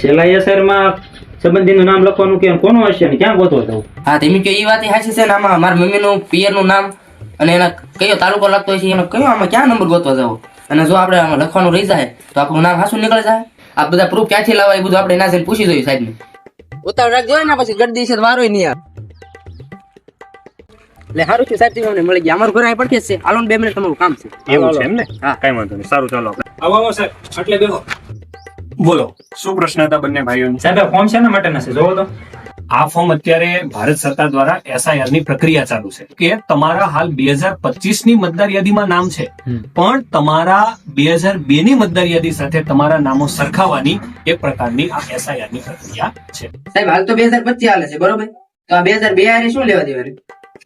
છેલ્લા એસઆરમાં સંબંધીનું નામ લખવાનું કે કોનું હશે ને ક્યાં ગોતવા જવું? હા તેમ કે એ વાત સાચી છે ને. આમાં મારા મમ્મીનું પિયરનું નામ અને એના કયો તાલુકો લાગતો હોય છે એનો કયો આમાં ક્યાં નંબર ગોતવા જવો? અને જો આપણે આમાં લખવાનું રહી જાય તો આપણું નામ હાસું નીકળી જાય. આ બધા પ્રૂફ ક્યાંથી લાવવા એ બધું આપણે એના જઈને પૂછી જોઈએ સાહેબ ને. ઉતાવળ રાખજો ને પછી ગડદી છે વારો નહીં યાર. એટલે સારું છે સાહેબ તમને મળી ગયા. અમારું ઘર અહીં પડકે છે. હાલો 2 મિનિટ તમારું કામ છે. એવું છે એમ ને? હા કઈ વાંધો નહીં. સારું ચાલો. આવો આવો સાહેબ, એટલે બેહો. બોલો, શું પ્રશ્ન હતા બંને ભાઈઓને? સાહેબ આ ફોર્મ શેના માટેના છે જોવો તો? આ ફોર્મ અત્યારે ભારત સરકાર દ્વારા SIR ની પ્રક્રિયા ચાલુ છે કે તમારા હાલ 2025 ની મતદાર યાદીમાં નામ છે, પણ તમારા 2002 ની મતદાર યાદી સાથે તમારા નામો સરખાવવાની એ પ્રકારની આ SIR ની પ્રક્રિયા છે. સાહેબ હાલ તો 2025 હાલે છે બરોબર, તો આ 2002 હારે શું લેવા દેવાનું?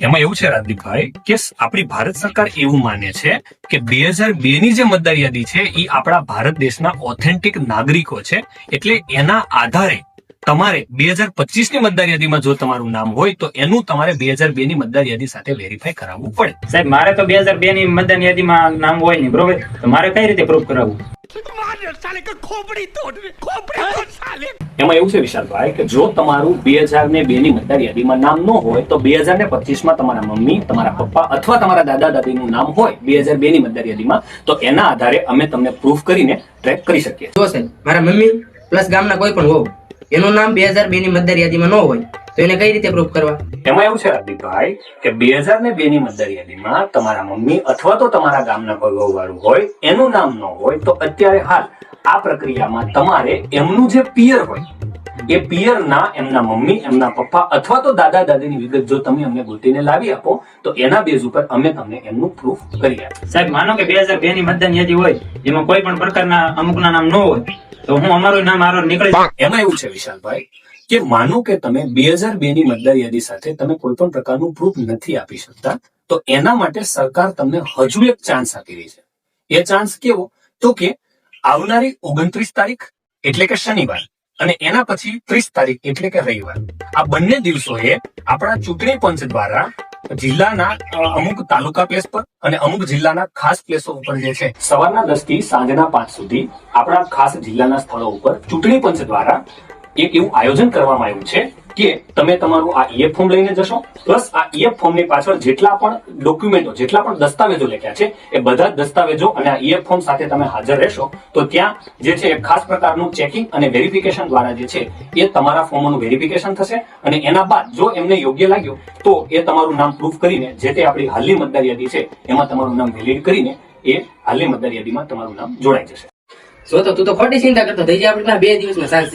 એમાં એવું છે રાજદીપભાઈ કે આપણી ભારત સરકાર એવું માને છે કે 2002 ની જે મતદાર યાદી છે એ આપણા ભારત દેશના ઓથેન્ટિક નાગરિકો છે, એટલે એના આધારે તમારે 2025 ની મતદાર યાદીમાં જો તમારું નામ હોય તો એનું તમારે 2002 ની મતદાર યાદી સાથે વેરીફાઈ કરાવવું પડે. સાહેબ મારે તો 2002 ની મતદાન યાદીમાં નામ હોય નહીં બરોબર, તો મારે કઈ રીતે પ્રૂફ કરાવવું? એમાં એવું છે વિશાલભાઈ કે જો તમારું 2002 ની મતદાર યાદીમાં નામ ન હોય તો 2025 માં તમારા મમ્મી, તમારા પપ્પા અથવા તમારા દાદા દાદીનું નામ હોય 2002 ની મતદાર યાદીમાં, તો એના આધારે અમે તમને પ્રૂફ કરીને ટ્રેક કરી શકીએ. જો સાહેબ મારા મમ્મી પ્લસ ગામના કોઈ પણ હોવ એનું નામ 2002 ની મતદાર યાદીમાં ન હોય તો એને કઈ રીતે પ્રૂફ કરવા? એમાં એવું છે હાર્દિકભાઈ કે 2002 ની મતદાર યાદીમાં તમારા મમ્મી અથવા તો તમારા ગામના કોઈ વહુવાળું હોય એનું નામ ન હોય તો અત્યારે હાલ આ પ્રક્રિયામાં તમારે એમનું જે પિયર હોય એ પિયરના એમના મમ્મી, એમના પપ્પા અથવા તો દાદા દાદીની વિગત જો તમે અમને ગોતીને લાવી આપો તો એના બેઝ ઉપર અમે તમને એમનું પ્રૂફ કરી આપીએ. સાહેબ માનો કે 2002 ની મતદાન યાદી હોય એમાં કોઈ પણ પ્રકારના અમુકના નામ ન હોય તો હું અમારું નામ આરો નીકળી જાય. એમાં એવું છે વિશાલભાઈ કે માનો કે તમે 2002 ની મતદાર યાદી સાથે તમે કોઈ પણ પ્રકારનું પ્રૂફ નથી આપી શકતા, તો એના માટે સરકાર તમને હજુ એક ચાન્સ આપી રહી છે. એ ચાન્સ કેવો? તો કે આવનારી 29 તારીખ એટલે કે શનિવાર અને એના પછી 30 તારીખ એટલે કે રવિવાર, આ બંને દિવસોએ આપણા ચૂંટણી પંચ દ્વારા જિલ્લાના અમુક તાલુકા પ્લેસ પર અને અમુક જિલ્લાના ખાસ પ્લેસો ઉપર જે છે સવારના 10 થી સાંજના 5 સુધી આપણા ખાસ જિલ્લાના સ્થળો ઉપર ચૂંટણી પંચ દ્વારા એક એવું આયોજન કરવામાં આવ્યું છે કે તમે તમારું આ EF ફોર્મ લઈને જશો, પ્લસ આ EF ફોર્મની પાછળ જેટલા પણ ડોક્યુમેન્ટો, જેટલા પણ દસ્તાવેજો લખ્યા છે એ બધા જ દસ્તાવેજો અને આ EF ફોર્મ સાથે તમે હાજર રહેશો તો ત્યાં જે છે ખાસ પ્રકારનું ચેકિંગ અને વેરિફિકેશન દ્વારા જે છે એ તમારા ફોર્મોનું વેરિફિકેશન થશે અને એના બાદ જો એમને યોગ્ય લાગ્યું તો એ તમારું નામ પ્રૂફ કરીને જે તે આપણી હાલની મતદાર યાદી છે એમાં તમારું નામ વેલિડ કરીને એ હાલની મતદાર યાદીમાં તમારું નામ જોડાઈ જશે. જો તો તું તો ખોટી ચિંતા કરતો થઈ જાય, આપણે 2 દિવસમાં ચાલશે.